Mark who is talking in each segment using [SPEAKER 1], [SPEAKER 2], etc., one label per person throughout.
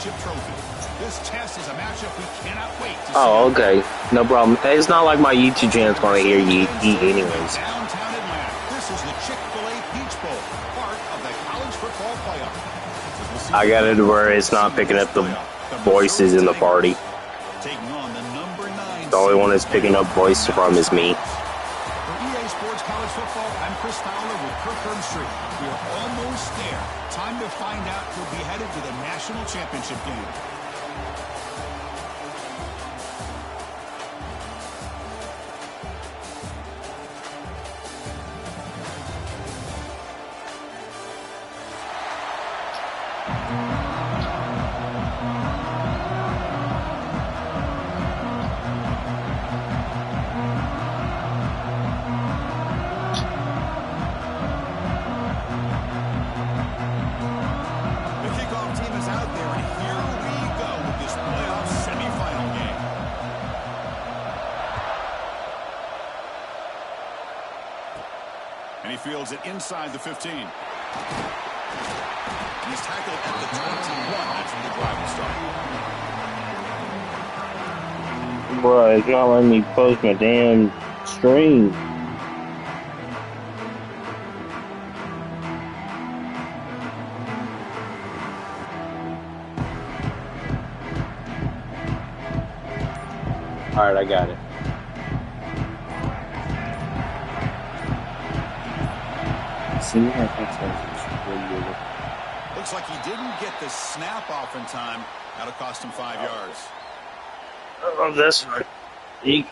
[SPEAKER 1] championship trophy. This test is a matchup we cannot wait to see.
[SPEAKER 2] Oh, okay. No problem. It's not like my YouTube channel's going to hear you eat anyways.
[SPEAKER 1] Downtown Atlanta. This is the Chick-fil-A Peach Bowl, part of the college football playoff.
[SPEAKER 2] I got it where it's not picking up the voices in the party.
[SPEAKER 1] Taking on the number 9.
[SPEAKER 2] The only one that's picking up voice from is me.
[SPEAKER 1] For EA Sports College Football, I'm Chris Fowler with Kirkland Street. We are almost there. Time to find out who'll be headed to the national championship game. And he fields it inside the 15. And he's tackled at the 21. That's when the drive will start.
[SPEAKER 2] Bruh, it's not letting me post my damn stream. Alright, I got it.
[SPEAKER 1] Looks like he didn't get the snap off in time. That'll cost him 5 yards.
[SPEAKER 2] Oh, that's right. Eek.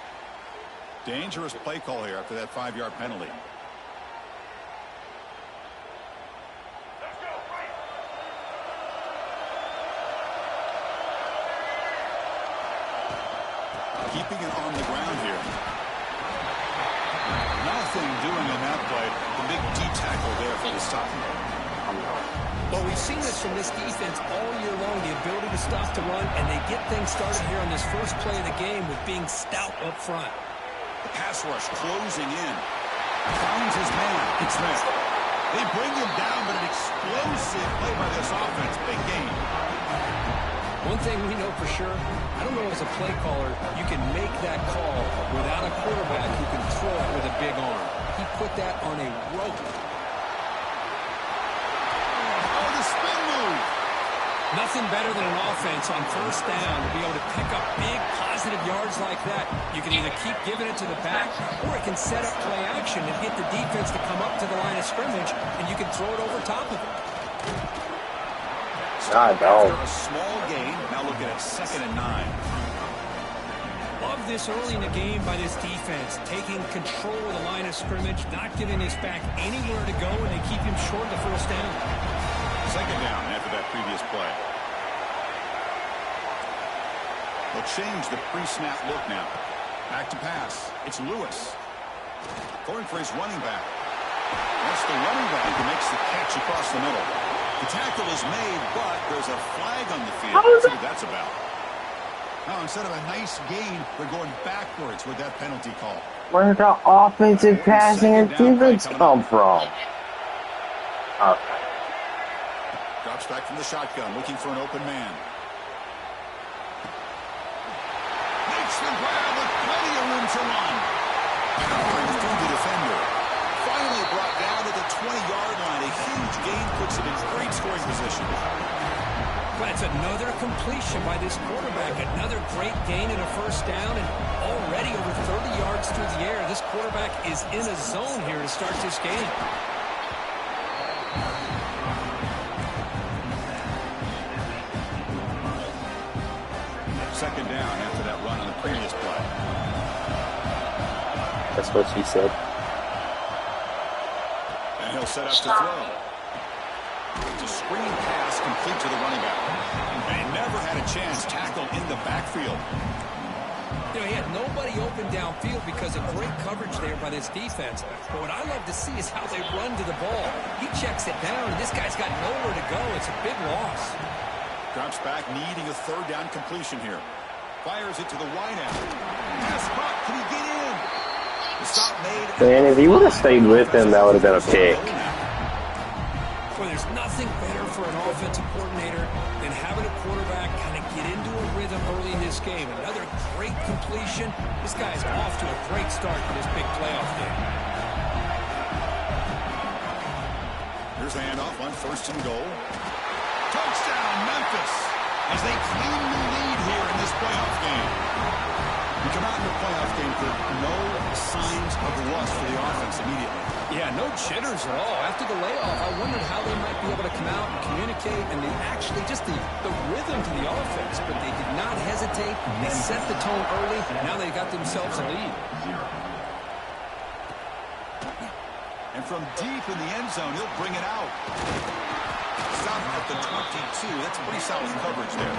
[SPEAKER 1] Dangerous play call here after that 5-yard penalty. Keeping it on the ground here. Nothing doing in that play. The big D tackle there for the stop.
[SPEAKER 3] Well, we've seen this from this defense all year long, the ability to stop the run, and they get things started here on this first play of the game with being stout up front.
[SPEAKER 1] The pass rush closing in. Finds his man. It's there. They bring him down, but an explosive play by this offense. Big game.
[SPEAKER 3] One thing we know for sure, I don't know as a play caller, you can make that call without a quarterback who can throw it with a big arm. He put that on a rope.
[SPEAKER 1] Oh, the spin move.
[SPEAKER 3] Nothing better than an offense on first down to be able to pick up big positive yards like that. You can either keep giving it to the back, or it can set up play action and get the defense to come up to the line of scrimmage, and you can throw it over top of it.
[SPEAKER 1] After a small gain, now looking at 2nd and 9.
[SPEAKER 3] Love this early in the game by this defense, taking control of the line of scrimmage, not giving his back anywhere to go, and they keep him short of the first down.
[SPEAKER 1] 2nd down after that previous play. They'll change the pre-snap look now. Back to pass. It's Lewis. Going for his running back. That's the running back who makes the catch across the middle. The tackle is made, but there's a flag on the field. Let's see what that's about. Now, instead of a nice gain, they're going backwards with that penalty call.
[SPEAKER 2] Where did the offensive passing and defense come from? Okay.
[SPEAKER 1] Drops back from the shotgun, looking for an open man. Makes the grab with plenty of room to run. Powering through the defender. Finally brought down to the 20-yard line. A huge gain puts him in great scoring position.
[SPEAKER 3] That's another completion by this quarterback. Another great gain in a first down, and already over 30 yards through the air. This quarterback is in a zone here to start this game.
[SPEAKER 1] Second down after that run on the previous play.
[SPEAKER 2] That's what she said.
[SPEAKER 1] And he'll set up to throw. It's a screen pass complete to the running back. And he never had a chance tackled in the backfield.
[SPEAKER 3] You know, he had nobody open downfield because of great coverage there by this defense. But what I love to see is how they run to the ball. He checks it down, and this guy's got nowhere to go. It's a big loss.
[SPEAKER 1] Drops back, needing a third down completion here. Fires it to the wide end. Pass caught. Can he get in? The stop made.
[SPEAKER 2] Man, if he would have stayed with him, that would have been a pick.
[SPEAKER 3] Well, there's nothing better for an offensive coordinator than having a quarterback early in this game. Another great completion. This guy's off to a great start in this big playoff game.
[SPEAKER 1] Here's the handoff on 1st and goal. Touchdown, Memphis, as they claim the lead here in this playoff game. We come out in the playoff game with no signs of rust for the offense immediately.
[SPEAKER 3] Yeah, no jitters at all. After the layoff, I wondered how they might be able to come out and communicate, and they actually just the rhythm to the offense, but they did not hesitate. They set the tone early. Now they got themselves a lead.
[SPEAKER 1] And from deep in the end zone, he'll bring it out. Stop at the 22. That's pretty solid coverage there.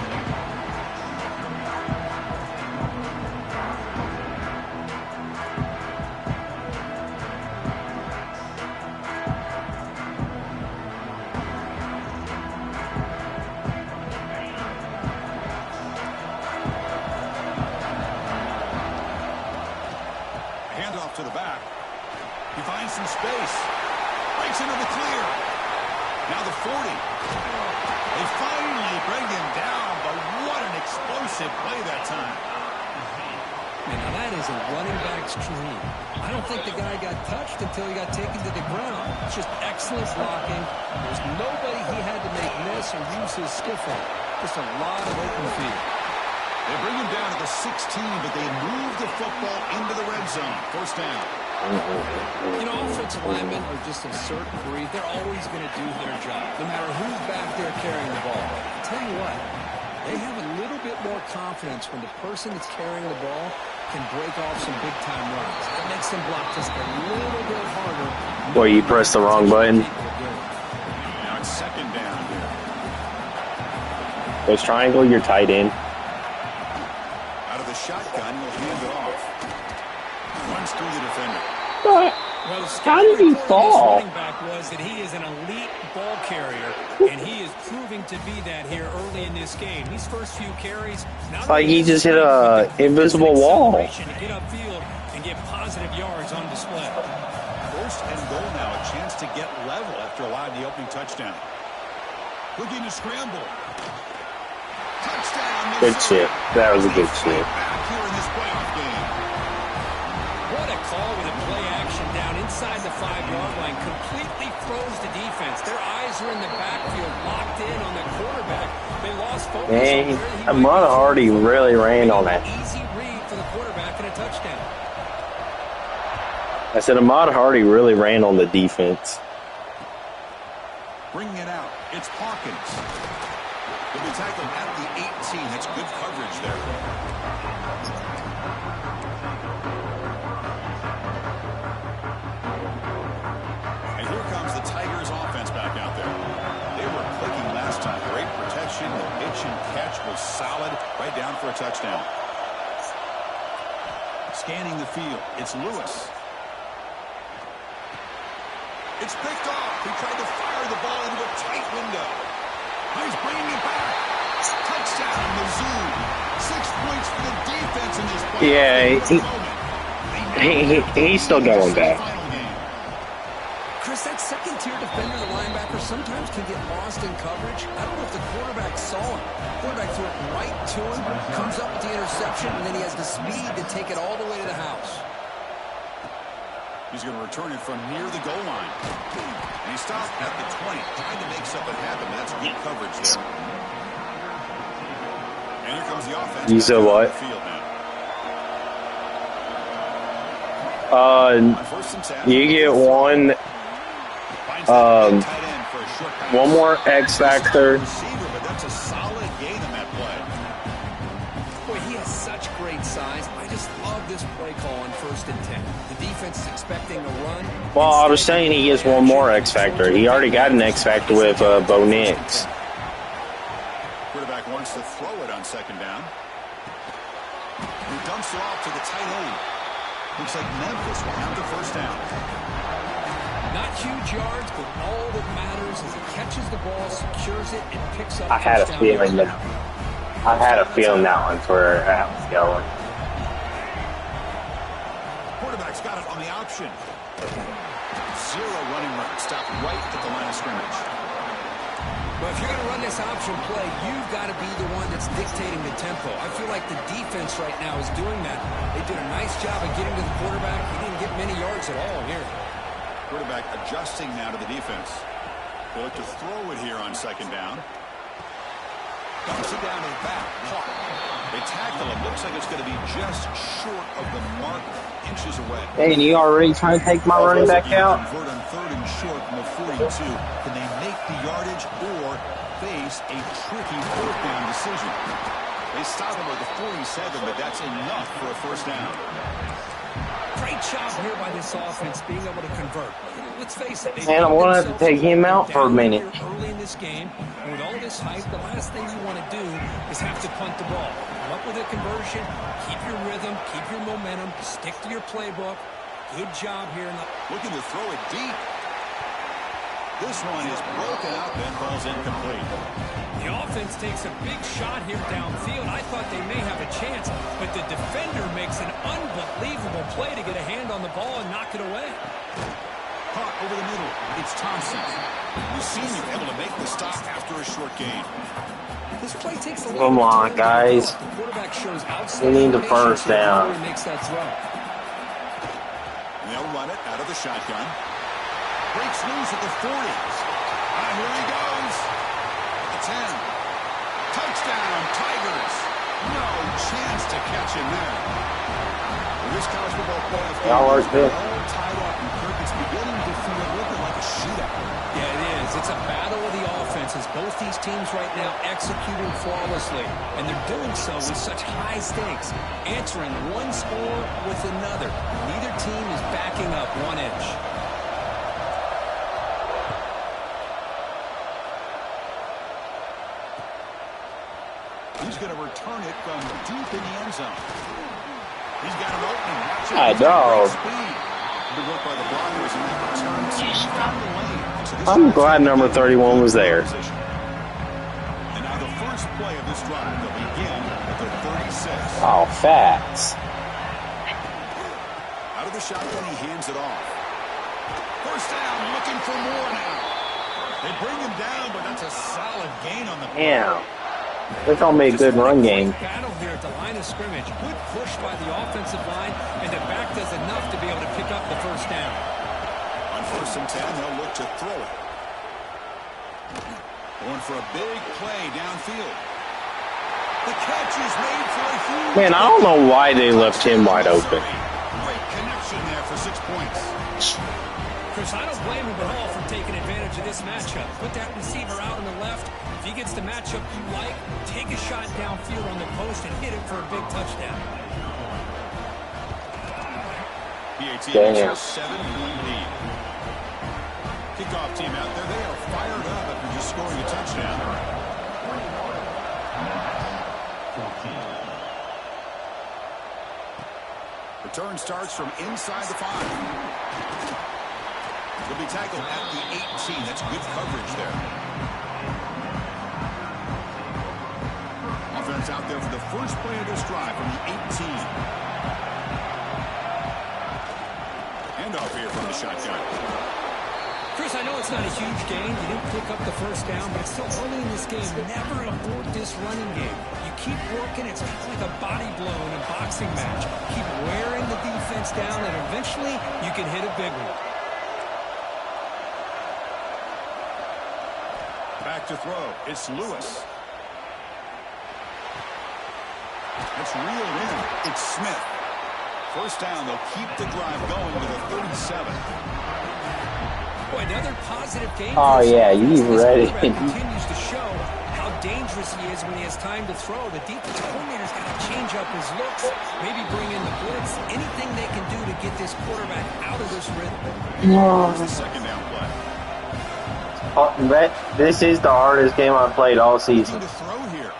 [SPEAKER 1] To the back. He finds some space. Breaks into the clear. Now the 40. They finally bring him down, but what an explosive play that time.
[SPEAKER 3] Man, now that is a running back's dream. I don't think the guy got touched until he got taken to the ground. It's just excellent blocking. There's nobody he had to make miss or use his skill on. Just a lot of open field.
[SPEAKER 1] They bring him down to the 16, but they move the football into the red zone. 1st down.
[SPEAKER 3] You know, offensive linemen are just a certain breed. They're always going to do their job, no matter who's back there carrying the ball. I'll tell you what, they have a little bit more confidence when the person that's carrying the ball can break off some big-time runs. That makes them block just a little bit harder.
[SPEAKER 2] Boy, you pressed the wrong button.
[SPEAKER 1] Now it's 2nd down here.
[SPEAKER 2] Those triangle, you're tight end.
[SPEAKER 1] Shotgun will hand it off. Runs through the defender.
[SPEAKER 2] But how did he fall?
[SPEAKER 3] Running back was that he is an elite ball carrier, and he is proving to be that here early in this game. These first few carries,
[SPEAKER 2] it's like he just hit a invisible wall.
[SPEAKER 3] To get upfield and get positive yards on display.
[SPEAKER 1] 1st and goal now, a chance to get level after allowing the opening touchdown. Looking to scramble. Touchdown.
[SPEAKER 2] Good chip. That was a good chip.
[SPEAKER 1] Here in this playoff game.
[SPEAKER 3] What a call with a play action down inside the 5-yard line. Completely froze the defense. Their eyes are in the backfield, locked in on the quarterback. They lost focus.
[SPEAKER 2] Dang, Amon Hardy really ran on that.
[SPEAKER 3] Easy read for the quarterback and a touchdown.
[SPEAKER 2] I said Ahmad Hardy really ran on the defense.
[SPEAKER 1] Bringing it out. It's Hawkins. He'll be tackled at the 18. That's good coverage there. And here comes the Tigers offense back out there. They were clicking last time. Great protection. The pitch and catch was solid. Right down for a touchdown. Scanning the field. It's Lewis. It's picked off. He tried to fire the ball into a tight window. He's bringing it back. Touchdown, Mizzou. 6 points for the defense in this play.
[SPEAKER 2] Yeah, he's still going back.
[SPEAKER 3] Chris, that second-tier defender, the linebacker, sometimes can get lost in coverage. I don't know if the quarterback saw him. Quarterback threw it right to him, comes up with the interception, and then he has the speed to take it all the way to the house.
[SPEAKER 1] He's going to return it from near the goal line. And he stopped at the 20, trying to make something happen. That's good coverage there. And here comes the offense.
[SPEAKER 2] You said what? You get one more X Factor.
[SPEAKER 1] But that's a solid gain in that play.
[SPEAKER 3] Boy, he has such great size. I just love this play call on 1st and 10. The defense is expecting a run.
[SPEAKER 2] Well, I was saying he gets one more X Factor. He already got an X Factor with Bo Nix.
[SPEAKER 1] Quarterback wants to throw it on 2nd down. He dumps it off to the tight end. Looks like Memphis will have the 1st down.
[SPEAKER 3] Not huge yards, but all that matters is he catches the ball, secures it, and picks up.
[SPEAKER 2] I had a feeling that one's where that was going.
[SPEAKER 1] Quarterback's got it on the option. 0 running route. Stopped right at the line of scrimmage.
[SPEAKER 3] Well, if you're going to run this option play, you've got to be the one that's dictating the tempo. I feel like the defense right now is doing that. They did a nice job of getting to the quarterback. He didn't get many yards at all here.
[SPEAKER 1] Quarterback adjusting now to the defense. They look to throw it here on second down. Dumps it down to the back. They tackle him. Looks like it's going to be just short of the mark, inches away.
[SPEAKER 2] Hey, and you already trying to take my running back out?
[SPEAKER 1] Convert on third and short from the 42. Can they make the yardage or face a tricky fourth down decision? They stop him at the 47, but that's enough for a first down.
[SPEAKER 3] Great job here by this offense being able to convert. Let's face it.
[SPEAKER 2] Man, I'm going to have to take him out for a minute.
[SPEAKER 3] Early in this game, and with all this hype, the last thing you want to do is have to punt the ball. Come up with a conversion, keep your rhythm, keep your momentum, stick to your playbook. Good job here.
[SPEAKER 1] Looking to throw it deep. This one is broken up and falls incomplete.
[SPEAKER 3] The offense takes a big shot here downfield. I thought they may have a chance, but the defender makes an unbelievable play to get a hand on the ball and knock it away.
[SPEAKER 1] Caught over the middle. It's Thompson. We've seen him able to make the stop after a short gain.
[SPEAKER 3] This play takes a
[SPEAKER 2] Come on, guys.
[SPEAKER 3] The quarterback shows
[SPEAKER 2] We need the first down.
[SPEAKER 3] He makes that throw.
[SPEAKER 1] And they'll run it out of the shotgun. Breaks loose at the 40. Here he goes. The 10. Touchdown, Tigers. No chance to catch him there. This college football playoff game is all tied up, and Kirk, it's beginning to feel looking like a shootout.
[SPEAKER 3] Yeah, it is. It's a battle of the offenses. Both these teams right now executing flawlessly, and they're doing so with such high stakes, answering one score with another. Neither team is backing up 1 inch.
[SPEAKER 1] He's going to return it from deep in the end zone. He's got an opening.
[SPEAKER 2] I know. I'm glad number 31 was there.
[SPEAKER 1] And now the first play of this drive will begin at the 36.
[SPEAKER 2] Oh, facts.
[SPEAKER 1] Out of the shotgun, he hands it off. First down, looking for more now. They bring him down, but that's a solid gain on the play.
[SPEAKER 2] Damn. It's going to be a good run game.
[SPEAKER 3] Battle here at the line of scrimmage. Good push by the offensive line, and the back does enough to be able to pick up the first down.
[SPEAKER 1] On first and 10, they'll look to throw it. Going for a big play downfield. The catch is made for a huge...
[SPEAKER 2] Man, I don't know why they left him wide open.
[SPEAKER 1] Great connection there for 6 points.
[SPEAKER 3] Chris, I don't blame him at all for taking advantage of this matchup. Put that receiver out on the left. If he gets the matchup you like, take a shot downfield on the post and hit it for a big touchdown.
[SPEAKER 1] PAT has a 7-point lead. Kickoff team out there, they are fired up after just scoring a touchdown. Return starts from inside the 5. He'll be tackled at the 18. That's good coverage there. Offense out there for the first play of this drive from the 18. Handoff here from the shotgun.
[SPEAKER 3] Chris, I know it's not a huge gain. You didn't pick up the first down, but it's still early in this game. Never abort this running game. You keep working. It's kind of like a body blow in a boxing match. Keep wearing the defense down, and eventually you can hit a big one.
[SPEAKER 1] Back to throw. It's Lewis. It's reeled in. It's Smith. First down. They'll keep the drive going to the 37.
[SPEAKER 3] Boy, another positive game.
[SPEAKER 2] Oh, yeah, you ready.
[SPEAKER 3] Continues to show how dangerous he is when he has time to throw. The defensive coordinator's got to change up his looks, maybe bring in the blitz, anything they can do to get this quarterback out of this rhythm.
[SPEAKER 1] Here's the second down play.
[SPEAKER 2] This is the hardest game I've played all season.
[SPEAKER 1] To throw here.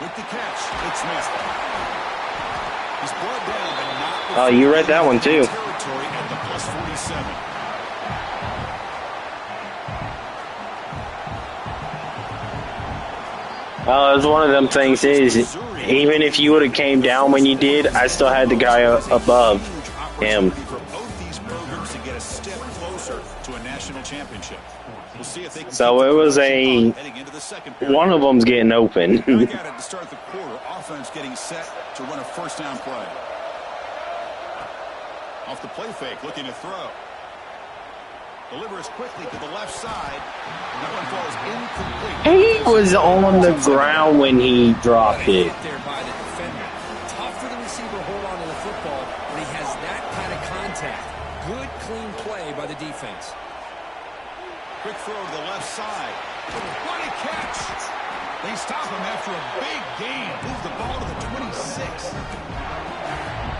[SPEAKER 1] With the catch, it's Smith. He's brought down, but not.
[SPEAKER 2] Oh, you read that one too.
[SPEAKER 1] Territory at the plus 47.
[SPEAKER 2] It was one of them things is, even if you would have came down when you did, I still had the guy above him.
[SPEAKER 1] For both these programs to get a step closer to a national championship. We'll see if they can
[SPEAKER 2] So it was a one of them's getting open.
[SPEAKER 1] Back at it to start the quarter. Offense getting set to run a first down play. Off the play fake, looking to throw. Delivers quickly to the left side. That one falls incomplete.
[SPEAKER 2] He was on the ground when he dropped it.
[SPEAKER 3] There by the defender. Tough for the receiver to hold on to the football when he has that kind of contact. Good, clean play by the defense.
[SPEAKER 1] Quick throw to the left side. What a catch! They stop him after a big gain. Move the ball to the 26.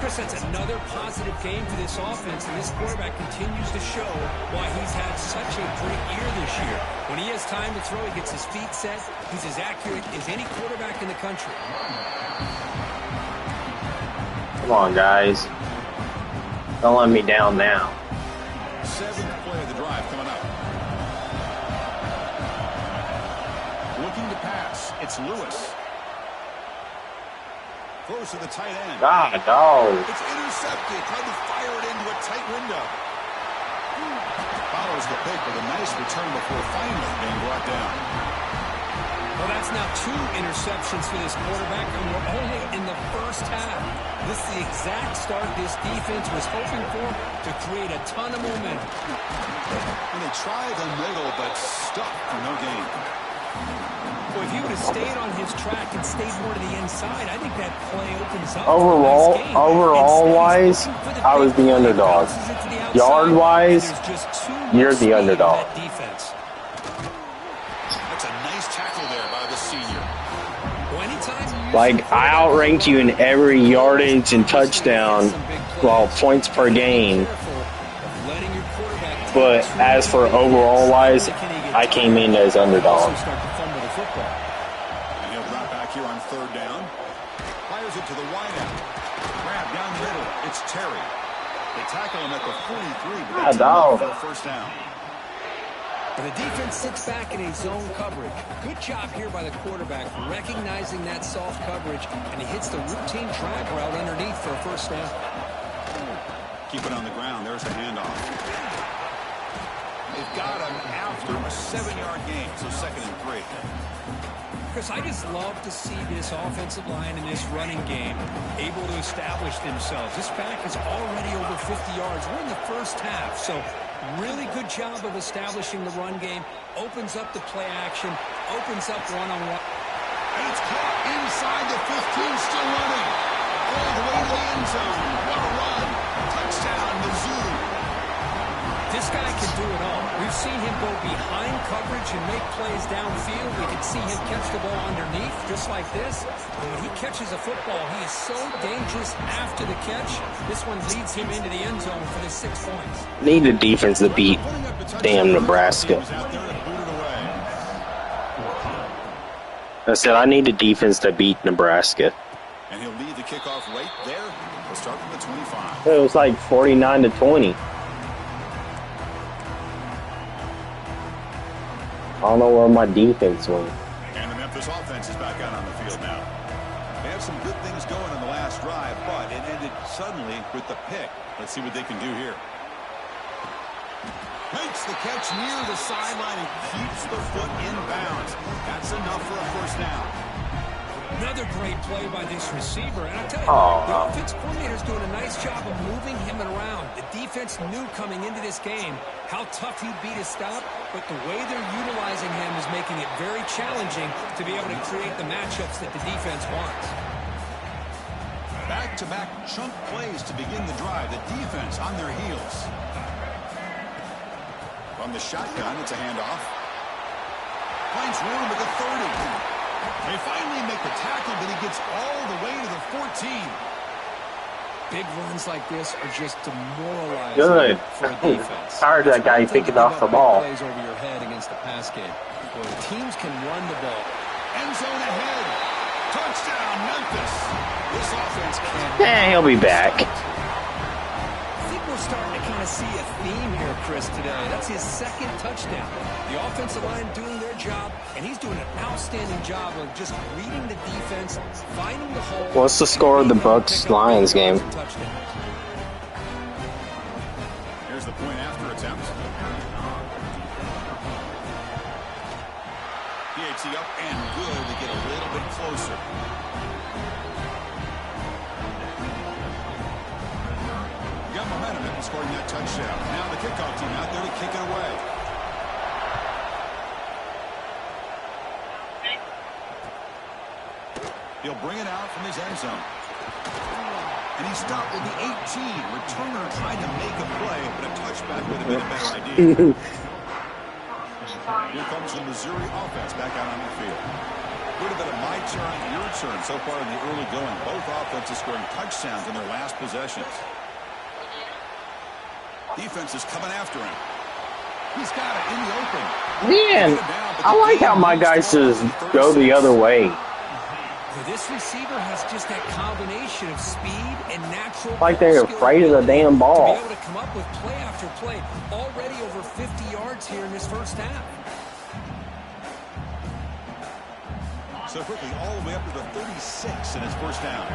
[SPEAKER 3] Chris, that's another positive game for this offense, and this quarterback continues to show why he's had such a great year this year. When he has time to throw, he gets his feet set. He's as accurate as any quarterback in the country.
[SPEAKER 2] Come on, guys. Don't let me down now.
[SPEAKER 1] Seventh play of the drive coming up. Looking to pass. It's Lewis. Throws to the tight end.
[SPEAKER 2] God, no.
[SPEAKER 1] It's intercepted. Tried to fire it into a tight window. Follows the pick with a nice return before finally being brought down.
[SPEAKER 3] Well, that's now 2 interceptions for this quarterback, and we're only in the first half. This is the exact start this defense was hoping for to create a ton of momentum.
[SPEAKER 1] And they tried the middle, but stuck for no gain.
[SPEAKER 3] Well, if he would have stayed on his track and stayed more to the inside, I think that play opens up.
[SPEAKER 2] Overall-wise, I was the underdog. Yard-wise, you're the underdog.
[SPEAKER 1] That's a nice tackle there by the senior.
[SPEAKER 2] Like, I outranked you in every yardage and touchdown, well, points per game. But as for overall-wise, I came in as underdog.
[SPEAKER 1] And he'll drop back here on third down. Fires it to the wideout. Grab down the middle. It's Terry. They tackle him at the 43, but that's enough for a first down.
[SPEAKER 3] And the defense sits back in a zone coverage. Good job here by the quarterback, recognizing that soft coverage, and he hits the routine drag route underneath for a first down.
[SPEAKER 1] Keep it on the ground. There's the handoff. They've got him after a 7-yard gain, so 2nd and 3.
[SPEAKER 3] Chris, I just love to see this offensive line and this running game able to establish themselves. This back is already over 50 yards. We're in the first half, so really good job of establishing the run game. Opens up the play action, opens up one-on-one.
[SPEAKER 1] And it's caught inside the 15, still running. All the way to the end zone. What a run. Touchdown, Mizzou.
[SPEAKER 3] This guy can do it all. We've seen him go behind coverage and make plays downfield. We can see him catch the ball underneath, just like this. And when he catches a football, he is so dangerous after the catch. This one leads him into the end zone for the 6 points.
[SPEAKER 2] Need a defense to beat damn Nebraska. I said I need a defense to beat Nebraska.
[SPEAKER 1] And he'll lead the kickoff right there. We'll start from the 25.
[SPEAKER 2] It was like 49-20. I don't know where my defense went.
[SPEAKER 1] And the Memphis offense is back out on the field now. They had some good things going on the last drive, but it ended suddenly with the pick. Let's see what they can do here. Makes the catch near the sideline and keeps the foot in bounds. That's enough for a first down.
[SPEAKER 3] Another great play by this receiver. And I tell you, the offense coordinator's doing a nice job of moving him around. The defense knew coming into this game how tough he'd be to stop, but the way they're utilizing him is making it very challenging to be able to create the matchups that the defense wants.
[SPEAKER 1] Back-to-back chunk plays to begin the drive. The defense on their heels. From the shotgun, it's a handoff. Finds room at the 30. They finally make the tackle, but he gets all the way to the 14.
[SPEAKER 3] Big runs like this are just demoralizing
[SPEAKER 2] Good.
[SPEAKER 3] for a defense.
[SPEAKER 2] Tired of that guy picking off the ball.
[SPEAKER 3] Plays over your head against the pass game. Well, teams can run the ball.
[SPEAKER 1] End zone ahead. Touchdown, Memphis. This offense can't.
[SPEAKER 2] Yeah, he'll be back.
[SPEAKER 3] I think we're starting to kind of see a theme here, Chris, today. That's his 2nd touchdown. The offensive line doing their job, and he's doing an outstanding job of just reading the defense, finding the hole.
[SPEAKER 2] What's the score of the Bucs-Lions game?
[SPEAKER 1] Here's the point after attempt. PAT up and good to get a little bit closer. Got momentum in scoring that touchdown. Now the kickoff team out there to kick it away. He'll bring it out from his end zone. And he stopped with the 18. Returner trying to make a play, but a touchback would have been a better idea. Here comes the Missouri offense back out on the field. Would have been a my turn, your turn so far in the early going. Both offenses scoring touchdowns in their last possessions. Defense is coming after him. He's got it in the open.
[SPEAKER 2] Man, I like how my guys just go the other way.
[SPEAKER 3] This receiver has just that combination of speed and natural.
[SPEAKER 2] Like they're afraid of the damn ball.
[SPEAKER 3] To be able to come up with play after play. Already over 50 yards here in this first half.
[SPEAKER 1] So quickly, all the way up to the 36 in his first down.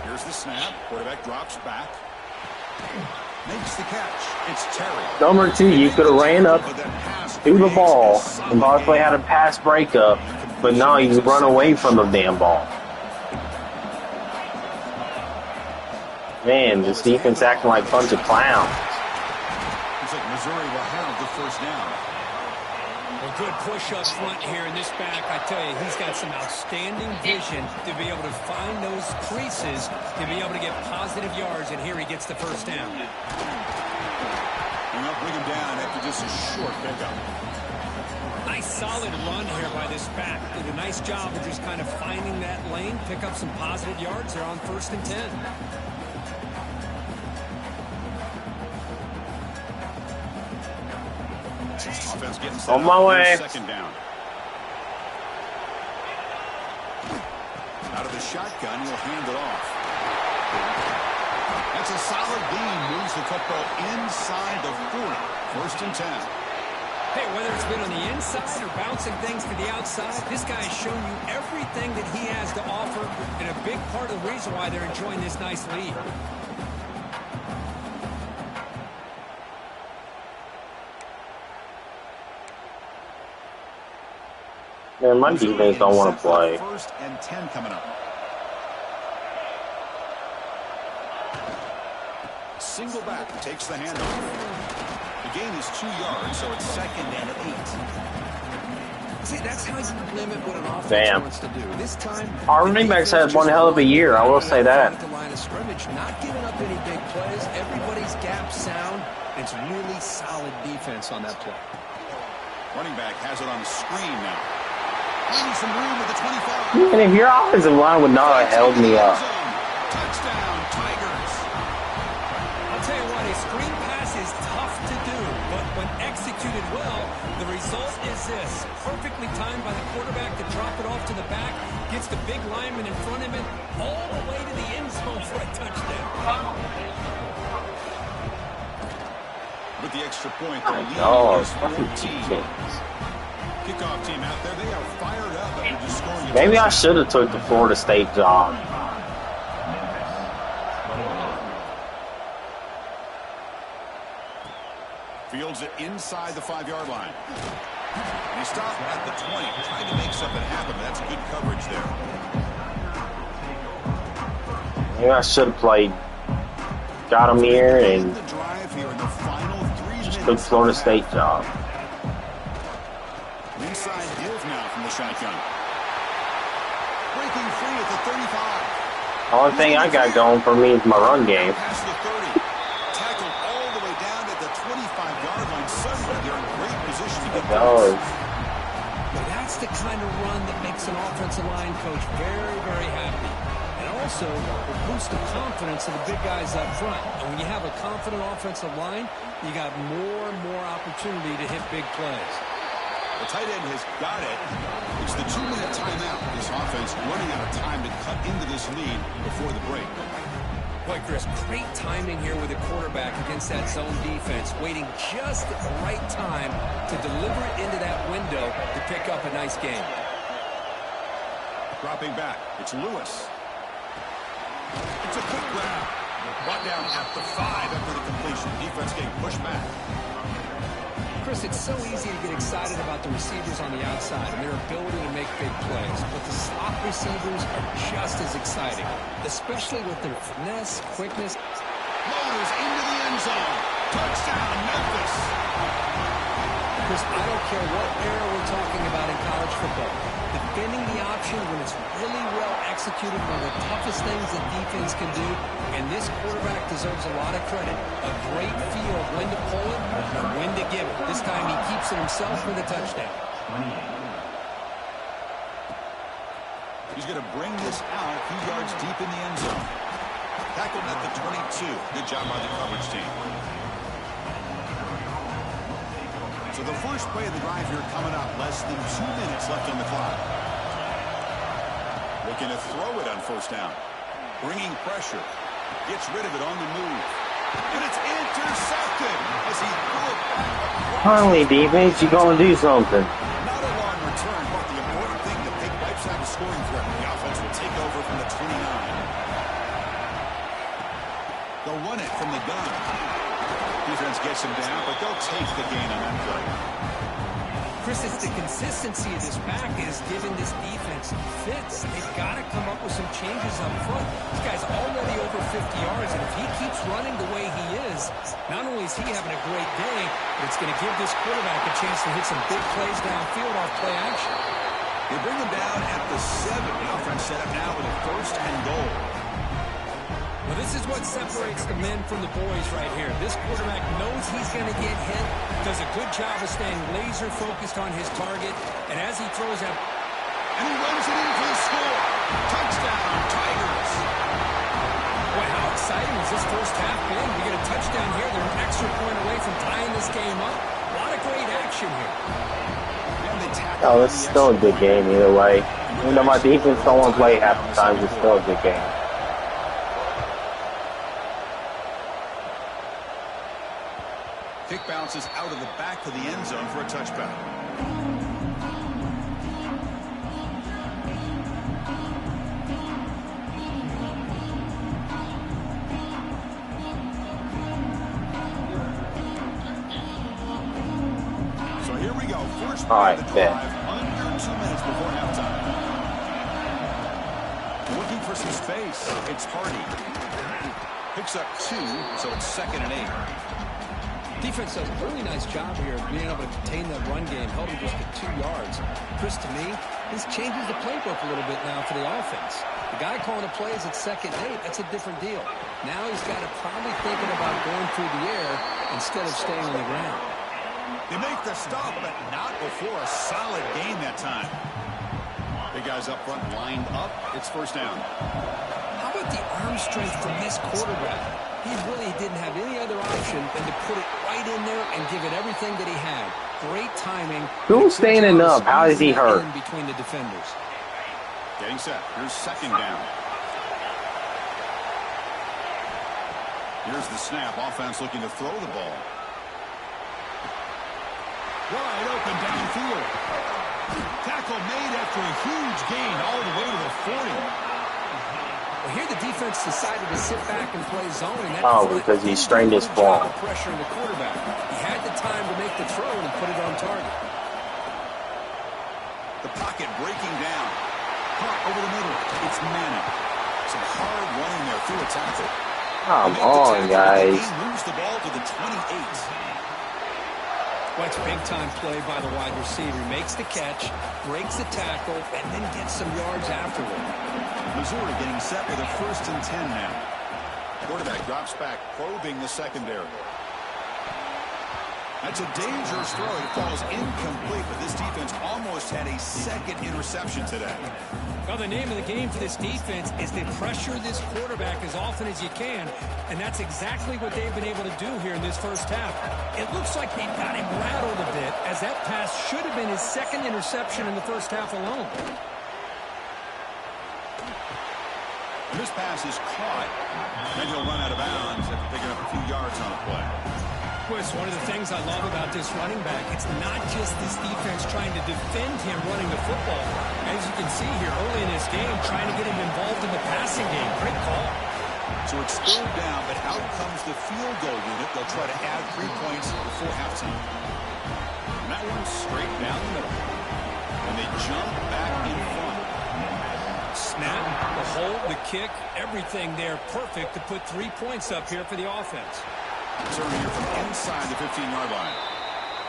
[SPEAKER 1] Here's the snap. Quarterback drops back. Makes the catch. It's Terry.
[SPEAKER 2] Number 2, you could have ran up to the ball and possibly had a pass breakup, but now you run away from the damn ball. Man, this defense acting like a bunch of clowns.
[SPEAKER 1] Looks like Missouri will have the first down.
[SPEAKER 3] A good push up front here in this back. I tell you, he's got some outstanding vision to be able to find those creases, to be able to get positive yards, and here he gets the first down.
[SPEAKER 1] And they'll bring him down after just a short pickup.
[SPEAKER 3] Nice solid run here by this back. Did a nice job of just kind of finding that lane, pick up some positive yards there on 1st and 10.
[SPEAKER 1] Offense getting set
[SPEAKER 2] on my way.
[SPEAKER 1] Second down. Out of the shotgun, he'll hand it off. That's a solid gain. Moves the football inside the 40. 1st and 10.
[SPEAKER 3] Hey, whether it's been on the inside or bouncing things to the outside, this guy has shown you everything that he has to offer, and a big part of the reason why they're enjoying this nice lead.
[SPEAKER 2] Man, my defense don't want to play.
[SPEAKER 1] 1st and 10 coming up. Single back takes the handoff. The gain is 2 yards, so it's 2nd and 8.
[SPEAKER 3] See, that's how you limit what an offense wants to do. This time,
[SPEAKER 2] our running backs had one hell of a year, I will say that.
[SPEAKER 3] The line of scrimmage, not giving up any big plays. Everybody's gap sound. It's really solid defense on that play.
[SPEAKER 1] Running back has it on the screen now. Finding some room at the 25.
[SPEAKER 2] And if your offensive line would not have held me up.
[SPEAKER 1] Touchdown, Tigers.
[SPEAKER 3] I'll tell you what, a screen pass is tough to do, but when executed well, the result is this. Perfectly timed by the quarterback to drop it off to the back, gets the big lineman in front of him, all the way to the end zone for a touchdown.
[SPEAKER 1] With the extra point, the lead is 14. Kickoff team out there, they are fired up after just scoring.
[SPEAKER 2] Maybe I should have took the Florida State job.
[SPEAKER 1] Fields it inside the 5-yard line. He stopped at the 20, trying to make something happen. That's good coverage there.
[SPEAKER 2] Maybe I should have played. Got him here and
[SPEAKER 1] the drive here in the final 3 minutes.
[SPEAKER 2] took Florida State job.
[SPEAKER 1] Inside give now from the shotgun. Breaking free at the 35.
[SPEAKER 2] The only thing I got going for me is my run game.
[SPEAKER 1] Past the 30. Tackled all the way down at the 25-yard line. Suddenly they're in great position to get
[SPEAKER 2] Does.
[SPEAKER 3] But that's the kind of run that makes an offensive line coach very, very happy. And also will boost the confidence of the big guys up front. And when you have a confident offensive line, you got more and more opportunity to hit big plays.
[SPEAKER 1] The tight end has got it. It's the 2-minute timeout. This offense running out of time to cut into this lead before the break.
[SPEAKER 3] Boy, Chris, great timing here with the quarterback against that zone defense, waiting just at the right time to deliver it into that window to pick up a nice game.
[SPEAKER 1] Dropping back, it's Lewis. It's a quick grab. Brought down at the 5 after the completion. Defense getting pushed back.
[SPEAKER 3] Chris, it's so easy to get excited about the receivers on the outside and their ability to make big plays, but the slot receivers are just as exciting, especially with their finesse, quickness.
[SPEAKER 1] Loaders into the end zone. Touchdown, Memphis.
[SPEAKER 3] Chris, I don't care what era we're talking about in college football. Defending the option when it's really well executed, one of the toughest things that defense can do, and this quarterback deserves a lot of credit. A great feel of when to pull it or when to give it. This time he keeps it himself for the touchdown.
[SPEAKER 1] He's going to bring this out a few yards deep in the end zone. Tackled at the 22. Good job by the coverage team. So the first play of the drive here coming up. Less than 2 minutes left on the clock. Looking to throw it on first down. Bringing pressure. Gets rid of it on the move. And it's intercepted as he threw it back.
[SPEAKER 2] Finally, defense, you gonna do something.
[SPEAKER 1] Not a long return, but the important thing to pick wipes out a scoring threat. The offense will take over from the 29. They'll run it from the gun. Defense gets him down, but they'll take the gain on that play.
[SPEAKER 3] Chris, it's the consistency of this back is giving this defense fits. They've got to come up with some changes up front. This guy's already over 50 yards, and if he keeps running the way he is, not only is he having a great day, but it's going to give this quarterback a chance to hit some big plays downfield off play action.
[SPEAKER 1] They bring him down at the 7. The offense set up now with a first and goal.
[SPEAKER 3] Well, this is what separates the men from the boys right here. This quarterback knows he's going to get hit, does a good job of staying laser focused on his target, and as he throws out,
[SPEAKER 1] and he runs it in for the score. Touchdown, Tigers.
[SPEAKER 3] Boy, how exciting has this first half been? We get a touchdown here. They're an extra point away from tying this game up. A lot of great action here.
[SPEAKER 2] Oh, it's still a good game either way. Even though my defense don't want to play half the time, it's still a good game.
[SPEAKER 1] Kick bounces out of the back of the end zone for a touchback. So here we go. First play of the drive, under 2 minutes before halftime. Looking for some space. It's Hardy. Picks up 2, so it's 2nd and 8.
[SPEAKER 3] Defense does a really nice job here of being able to contain that run game, held him just at 2 yards. Chris, to me, this changes the playbook a little bit now for the offense. The guy calling the plays at 2nd and 8, that's a different deal. Now he's got to probably thinking about going through the air instead of staying on the ground.
[SPEAKER 1] They make the stop, but not before a solid gain that time. Big guys up front lined up. It's first down.
[SPEAKER 3] How about the arm strength from this quarterback? He really didn't have any other option than to put it right in there and give it everything that he had. Great timing.
[SPEAKER 2] Who's standing up? How is he hurt?
[SPEAKER 3] Between the defenders.
[SPEAKER 1] Getting set. Here's 2nd down. Here's the snap. Offense looking to throw the ball. Wide open downfield. Tackle made after a huge gain all the way to the 40.
[SPEAKER 3] Well, here the defense decided to sit back and play zone. And
[SPEAKER 2] because he strained his ball.
[SPEAKER 3] Pressure on the quarterback. He had the time to make the throw and put it on target.
[SPEAKER 1] The pocket breaking down. Caught over the middle. It's Manning. Some hard running there through a tackle.
[SPEAKER 2] Come on, guys.
[SPEAKER 1] He moves the ball to the 28.
[SPEAKER 3] Well, it's big-time play by the wide receiver. Makes the catch, breaks the tackle, and then gets some yards afterward.
[SPEAKER 1] Missouri getting set with a 1st and 10 now. Quarterback drops back, probing the secondary. That's a dangerous throw. It falls incomplete, but this defense almost had a 2nd interception today.
[SPEAKER 3] Well, the name of the game for this defense is to pressure this quarterback as often as you can, and that's exactly what they've been able to do here in this first half. It looks like they've got him rattled a bit, as that pass should have been his 2nd interception in the first half alone.
[SPEAKER 1] And this pass is caught, then he'll run out of bounds after picking up a few yards on a play.
[SPEAKER 3] Chris, one of the things I love about this running back, it's not just this defense trying to defend him running the football. As you can see here early in this game, trying to get him involved in the passing game. Great call.
[SPEAKER 1] So it's 3rd down, but out comes the field goal unit. They'll try to add 3 points before halftime. And that one's straight down the middle. And they jump back in front.
[SPEAKER 3] Snap, the hold, the kick, everything there perfect to put 3 points up here for the offense.
[SPEAKER 1] Turn here from inside the 15-yard line.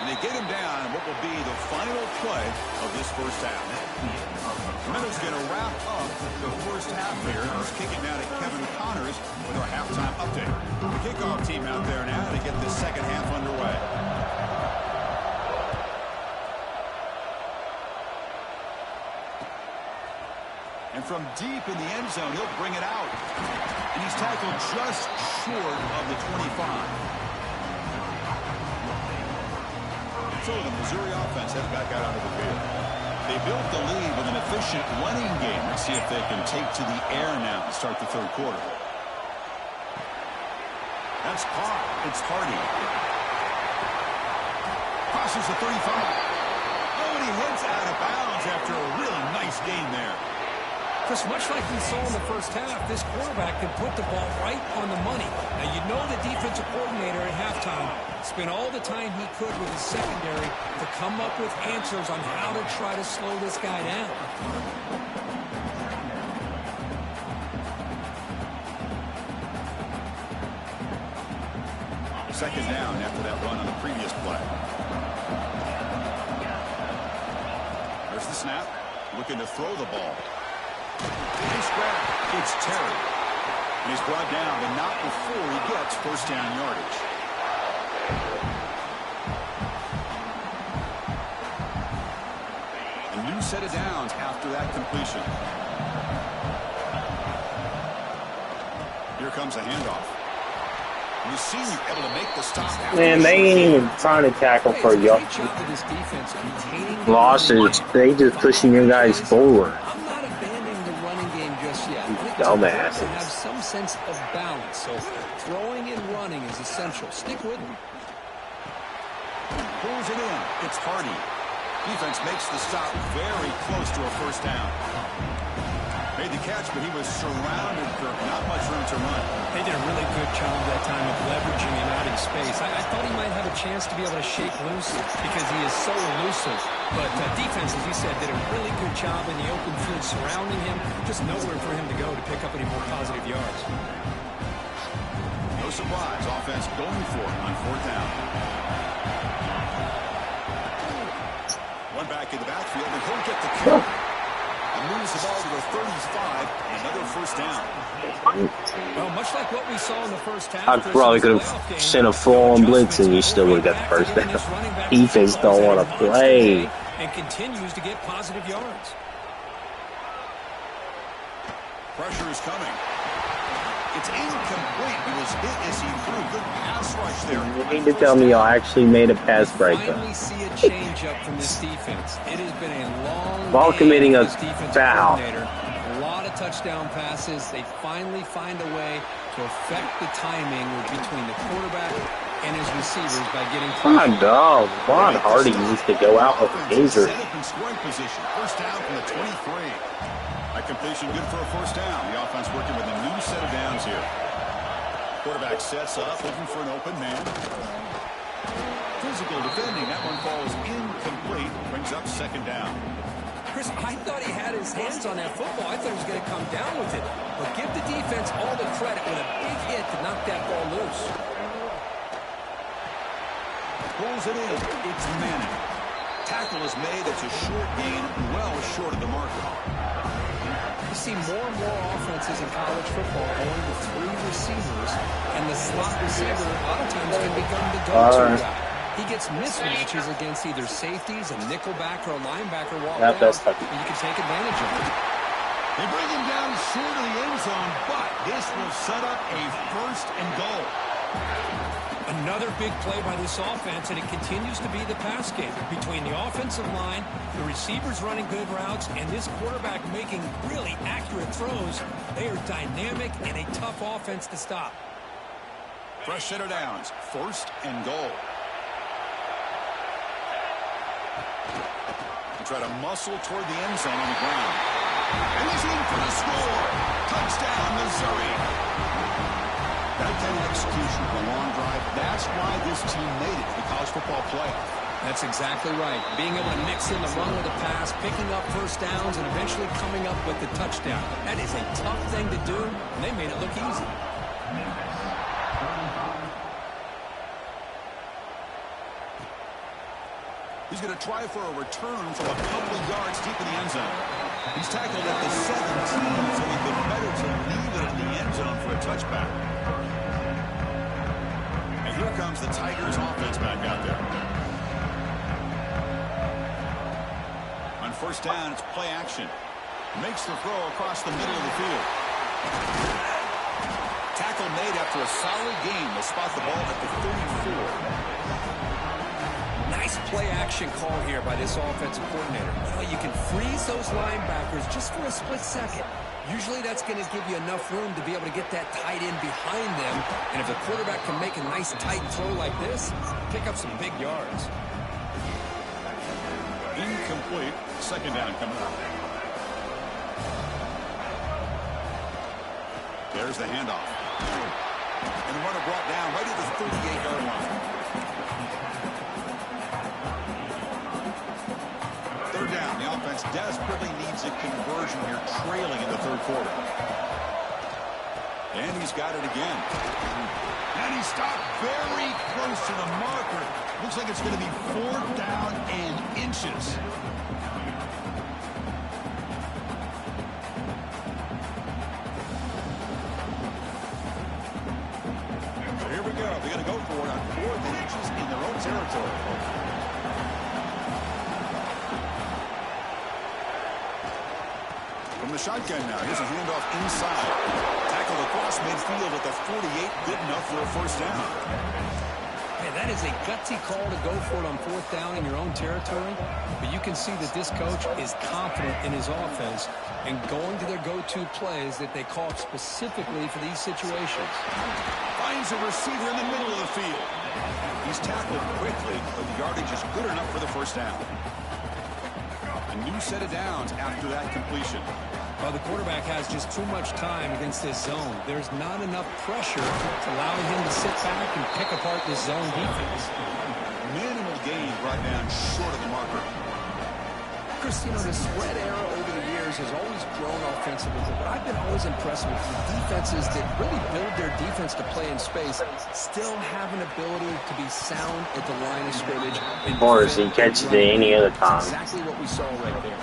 [SPEAKER 1] And they get him down in what will be the final play of this first half. Meadows going to wrap up the first half here. Let's kick it now to Kevin Connors with our halftime update. The kickoff team out there now to get the second half underway. And from deep in the end zone, he'll bring it out. And he's tackled just short of the 25. So the Missouri offense heads back out onto the field. They built the lead with an efficient running game. Let's see if they can take to the air now to start the third quarter. That's caught. It's Hardy. Crosses the 35. Oh, and he heads out of bounds after a really nice game there.
[SPEAKER 3] Chris, much like we saw in the first half, this quarterback can put the ball right on the money. Now, you know the defensive coordinator at halftime spent all the time he could with his secondary to come up with answers on how to try to slow this guy down.
[SPEAKER 1] Second down after that run on the previous play. There's the snap. Looking to throw the ball. Nice grab. It's Terry. And he's brought down, but not before he gets first down yardage. A new set of downs after that completion. Here comes a handoff. And the senior able to make the stop.
[SPEAKER 2] Man, they ain't even trying to tackle for y'all. Losses. They just pushing your guys forward. Dumbasses.
[SPEAKER 3] Have some sense of balance, so throwing and running is essential. Stick with him.
[SPEAKER 1] Pulls it in. It's Hardy. Defense makes the stop very close to a first down. Made the catch, but he was surrounded for not much room to run.
[SPEAKER 3] They did a really good job that time of leveraging him out in space. I thought he might have a chance to be able to shake loose because he is so elusive. But defense, as you said, did a really good job in the open field surrounding him. Just nowhere for him to go to pick up any more positive yards.
[SPEAKER 1] No surprise. Offense going for it on fourth down. One back in the backfield, and he'll get the kill. Moves the ball to the 35, another first down.
[SPEAKER 3] Well, much like what we saw in the first half,
[SPEAKER 2] I probably could have sent a full-on blitz and you still would have got the first down. Defense don't want to play.
[SPEAKER 3] And continues to get positive yards.
[SPEAKER 1] Pressure is coming. It's incomplete. He was hit as he threw. Good pass rush there.
[SPEAKER 2] You need to tell me y'all actually made a pass breakup.
[SPEAKER 3] Finally see a change up from this defense. It has been a long
[SPEAKER 2] Ball committing a foul.
[SPEAKER 3] A lot of touchdown passes. They finally find a way to affect the timing between the quarterback and his receivers by getting
[SPEAKER 2] My dog, Ron Hardy needs to go out with injury.
[SPEAKER 1] Set up in scoring position. First down from the 23. That completion good for a first down. The offense working with a new set of downs here. Quarterback sets up, looking for an open man. Physical defending. That one falls incomplete. Brings up second down.
[SPEAKER 3] Chris, I thought he had his hands on that football. I thought he was going to come down with it. But give the defense all the credit with a big hit to knock that ball loose.
[SPEAKER 1] Pulls it in. It's Manning. Tackle is made. It's a short gain, well short of the marker.
[SPEAKER 3] You see more and more offenses in college football going to three receivers, and the slot receiver a lot of times can become the go-to guy. He gets mismatches against either safeties, a nickelback, or a linebacker walk out, and you can take advantage of it.
[SPEAKER 1] They bring him down short of the end zone, but this will set up a first and goal.
[SPEAKER 3] Another big play by this offense, and it continues to be the pass game between the offensive line, the receivers running good routes, and this quarterback making really accurate throws. They are dynamic and a tough offense to stop.
[SPEAKER 1] Fresh set of downs, first and goal. They try to muscle toward the end zone on the ground. And he's in for the score. Touchdown, Missouri. That kind of execution for a long drive, that's why this team made it to the college football playoff.
[SPEAKER 3] That's exactly right. Being able to mix in the run with the pass, picking up first downs, and eventually coming up with the touchdown. That is a tough thing to do, and they made it look easy.
[SPEAKER 1] He's going to try for a return from a couple of yards deep in the end zone. He's tackled at the 17, so he'd been better to leave it in the end zone for a touchback. And here comes the Tigers offense back out there. On first down, it's play action. Makes the throw across the middle of the field. Tackle made after a solid gain. They'll spot the ball at the 34.
[SPEAKER 3] Nice play-action call here by this offensive coordinator. You know, you can freeze those linebackers just for a split second. Usually that's going to give you enough room to be able to get that tight end behind them. And if the quarterback can make a nice tight throw like this, pick up some big yards.
[SPEAKER 1] Incomplete. Second down coming up. There's the handoff. And the runner brought down right at the 38-yard line. Third down. The offense desperately needs a conversion here, trailing in the third quarter. And he's got it again. And he stopped very close to the marker. Looks like it's going to be 4th down and inches. So here we go. They're going to go for it on 4th and inches in their own territory. From the shotgun now. Here's a handoff inside. Tackled across midfield at the 48. Good enough for a first down.
[SPEAKER 3] Man, that is a gutsy call to go for it on 4th down in your own territory. But you can see that this coach is confident in his offense and going to their go-to plays that they call specifically for these situations.
[SPEAKER 1] Finds a receiver in the middle of the field. He's tackled quickly, but the yardage is good enough for the first down. A new set of downs after that completion.
[SPEAKER 3] Well, the quarterback has just too much time against this zone. There's not enough pressure to allow him to sit back and pick apart this zone defense.
[SPEAKER 1] Minimal gain brought down short of the marker.
[SPEAKER 3] Chris, you know, the spread era over the years has always grown offensively, but I've been always impressed with the defenses that really build their defense to play in space, still have an ability to be sound at the line of scrimmage.
[SPEAKER 2] Or as he catches it any other time.
[SPEAKER 3] Exactly what we saw right there.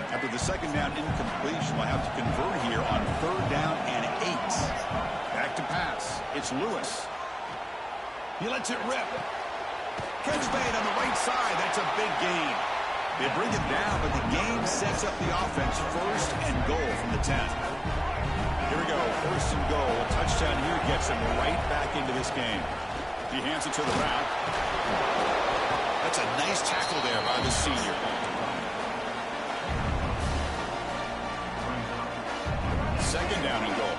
[SPEAKER 1] After the second down incompletion, we'll have to convert here on 3rd down and 8. Back to pass. It's Lewis. He lets it rip. Catch made on the right side. That's a big gain. They bring it down, but the game sets up the offense. 1st and goal from the 10. Here we go. 1st and goal. A touchdown here gets him right back into this game. He hands it to the back. That's a nice tackle there by the senior. Second down and goal.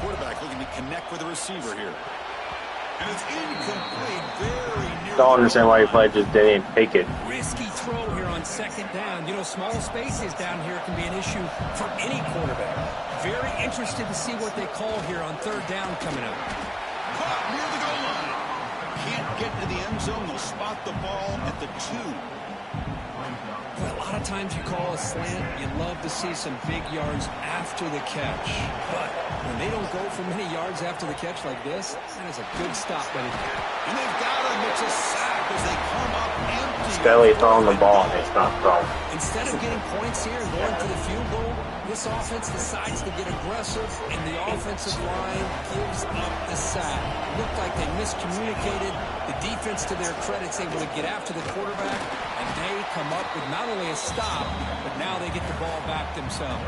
[SPEAKER 1] Quarterback looking to connect with the receiver here. And it's incomplete. Very near.
[SPEAKER 2] Don't understand why he played just didn't pick it.
[SPEAKER 3] Risky throw here on 2nd down. You know, small spaces down here can be an issue for any quarterback. Very interested to see what they call here on 3rd down coming up.
[SPEAKER 1] Caught near the goal line. Can't get to the end zone. They'll spot the ball at the 2.
[SPEAKER 3] Well, a lot of times you call a slant, you love to see some big yards after the catch. But when they don't go for many yards after the catch like this, that is a good stop right there.
[SPEAKER 1] And they've got him. It's a sack as they come up empty.
[SPEAKER 2] Skelly throwing the ball and it's not thrown.
[SPEAKER 3] Instead of getting points here and going for the field goal, this offense decides to get aggressive, and the offensive line gives up the sack. It looked like they miscommunicated. The defense, to their credit, is able to get after the quarterback, and they come up with not only a stop, but now they get the ball back themselves.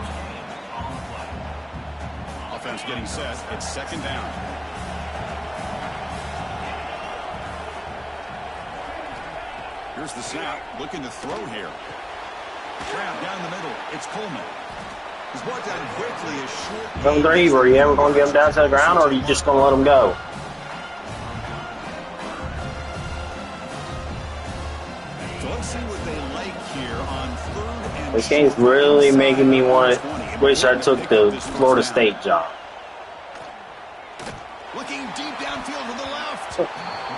[SPEAKER 1] Offense getting set. It's 2nd down. Here's the snap. Looking to throw here. Trap down the middle. It's Coleman. He's brought down quickly. A short.
[SPEAKER 2] From three, were you ever going to get him down to the ground, or are you just going to let him go?
[SPEAKER 1] So let's see what they like here on 3rd and
[SPEAKER 2] This game's really making me wish I took the Florida State job.
[SPEAKER 1] to the left.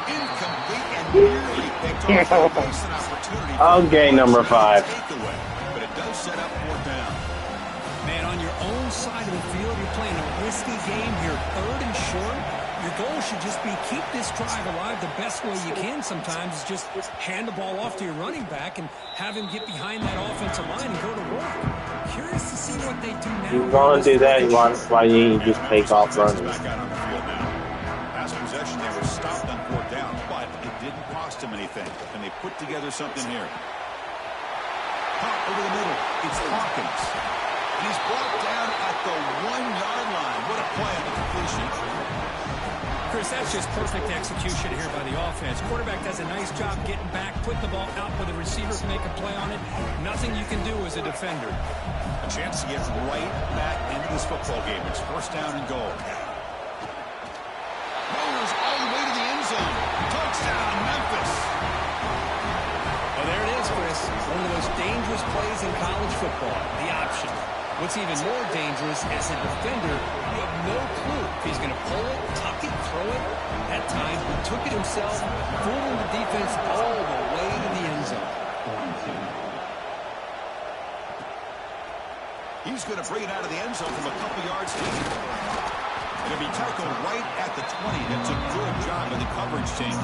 [SPEAKER 1] Incomplete and nearly picked off. An opportunity.
[SPEAKER 2] Okay, number 5.
[SPEAKER 1] Takeaway, but it does set up 4th down.
[SPEAKER 3] Man, on your own side of the field, you're playing a risky game here. 3rd and short. Your goal should just be keep this drive alive the best way you can sometimes is just hand the ball off to your running back and have him get behind that offensive line and go to work. Curious to see what they do now.
[SPEAKER 2] You want to do that, why you just take off running?
[SPEAKER 1] Back out on the field now. Last possession, they were stopped on 4th down, but it didn't cost them anything, and they put together something here. Pop over the middle. It's Hawkins. And he's brought down at the 1-yard line. What a play on the completion.
[SPEAKER 3] Chris, that's just perfect execution here by the offense. Quarterback does a nice job getting back, put the ball out where the receiver can make a play on it. Nothing you can do as a defender.
[SPEAKER 1] A chance to get right back into this football game. It's 1st down and goal. Mowers all the way to the end zone. Touchdown, Memphis.
[SPEAKER 3] Well, there it is, Chris. One of the most dangerous plays in college football, the option. What's even more dangerous as a defender, you have no clue if he's going to pull it, tuck it, throw it. That time, he took it himself, fooling the defense all the way to the end zone.
[SPEAKER 1] He's going to bring it out of the end zone from a couple yards deep. And if he tackled right at the 20, that's a good job of the coverage team.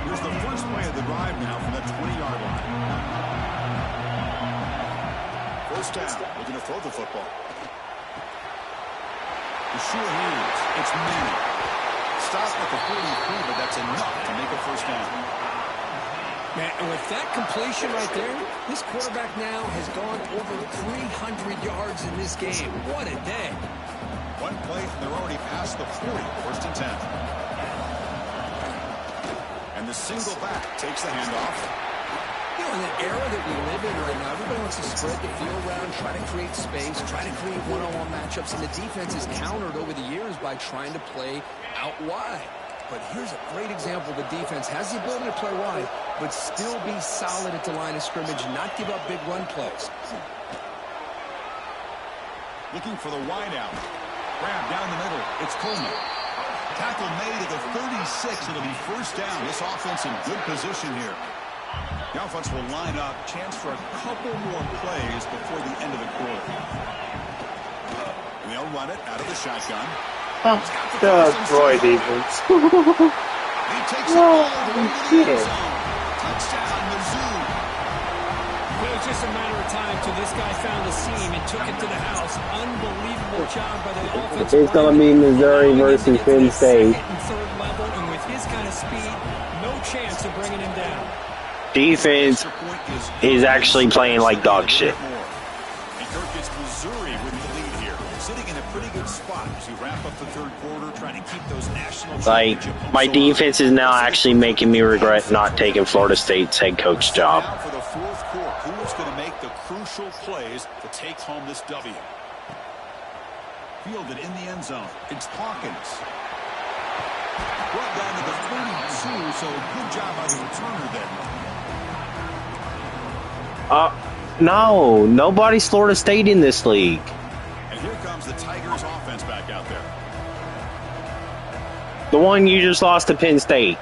[SPEAKER 1] Here's the first play of the drive now from the 20-yard line. 1st down, looking to throw the football. The sure hands. It's Manning. Stop at the 43, but that's enough to make a 1st down.
[SPEAKER 3] Man, and with that completion right there, this quarterback now has gone over 300 yards in this game. What a day.
[SPEAKER 1] One play, and they're already past the 40. 1st and 10. And the single back takes the handoff.
[SPEAKER 3] You know, in the era that we live in right now, everybody wants to spread the field around, try to create space, try to create one-on-one matchups, and the defense is countered over the years by trying to play out wide. But here's a great example. The defense has the ability to play wide, but still be solid at the line of scrimmage and not give up big run plays.
[SPEAKER 1] Looking for the wide out. Grab down the middle. It's Coleman. Tackle made at the 36. It'll be 1st down. This offense in good position here. The offense will line up. Chance for a couple more plays before the end of the quarter. And they'll run it out of the shotgun.
[SPEAKER 2] Roy defense.
[SPEAKER 1] He takes it all the way to the end zone. Touchdown, Mizzou.
[SPEAKER 3] It was just a matter of time till this guy found the seam and took it to the house. Unbelievable job by the offense.
[SPEAKER 2] It's going to be Missouri versus Penn State.
[SPEAKER 3] And 3rd level, and with his kind of speed, no chance of bringing him down.
[SPEAKER 2] Defense is actually playing like dog shit.
[SPEAKER 1] And Kirk gets Missouri with the lead here. Sitting in a pretty good spot as you wrap up the 3rd quarter, trying to keep those national
[SPEAKER 2] Like, my defense is now actually making me regret not taking Florida State's head coach job.
[SPEAKER 1] Now for the 4th quarter, who is going to make the crucial plays to take home this W? Fielded in the end zone. It's Hawkins. Brought down to the 32, so good job by the returner there.
[SPEAKER 2] No, nobody's Florida State in this league.
[SPEAKER 1] And here comes the Tigers offense back out there.
[SPEAKER 2] The one you just lost to Penn State.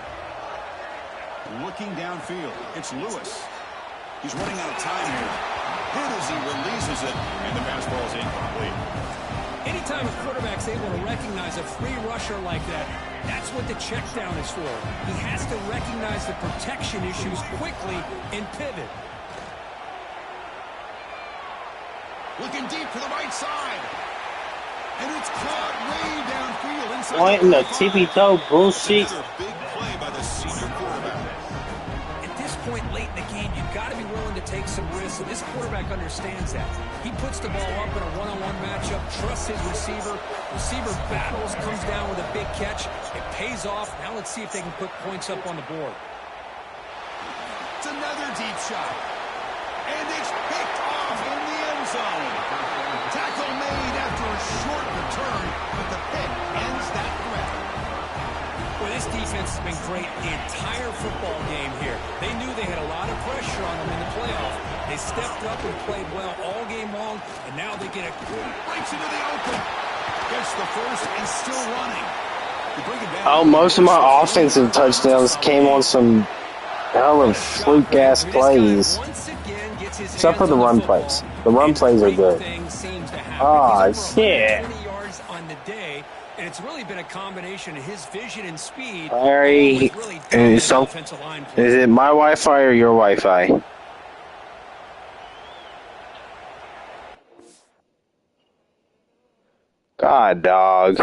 [SPEAKER 1] Looking downfield, it's Lewis. He's running out of time here. Hit as he releases it, and the pass ball is incomplete.
[SPEAKER 3] Anytime a quarterback's able to recognize a free rusher like that, that's what the check down is for. He has to recognize the protection issues quickly and pivot.
[SPEAKER 1] Looking deep to the right side. And it's caught way downfield inside.
[SPEAKER 2] What in the tippy-toe bullshit?
[SPEAKER 1] Another big play by the senior quarterback.
[SPEAKER 3] At this point late in the game, you've got to be willing to take some risks, and this quarterback understands that. He puts the ball up in a one-on-one matchup, trusts his receiver. Receiver battles, comes down with a big catch. It pays off. Now let's see if they can put points up on the board.
[SPEAKER 1] It's another deep shot. And it's picked off in the end zone. Tackle made after a short return, but the pick ends that threat.
[SPEAKER 3] Well, this defense has been great the entire football game here. They knew they had a lot of pressure on them in the playoff. They stepped up and played well all game long, and now they get a...
[SPEAKER 1] Breaks into the open. Gets the first and still running. You bring it down.
[SPEAKER 2] Oh, most of my offensive touchdowns came on some hell of fluke-ass plays. Except for the run plays. The run plays are good. Oh, shit.
[SPEAKER 3] And it's really been a combination of his vision and speed.
[SPEAKER 2] Larry, is it my Wi-Fi or your Wi-Fi? God, dog.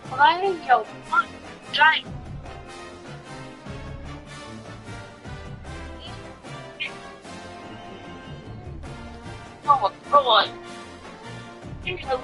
[SPEAKER 4] Why are you trying? Oh, God. You know,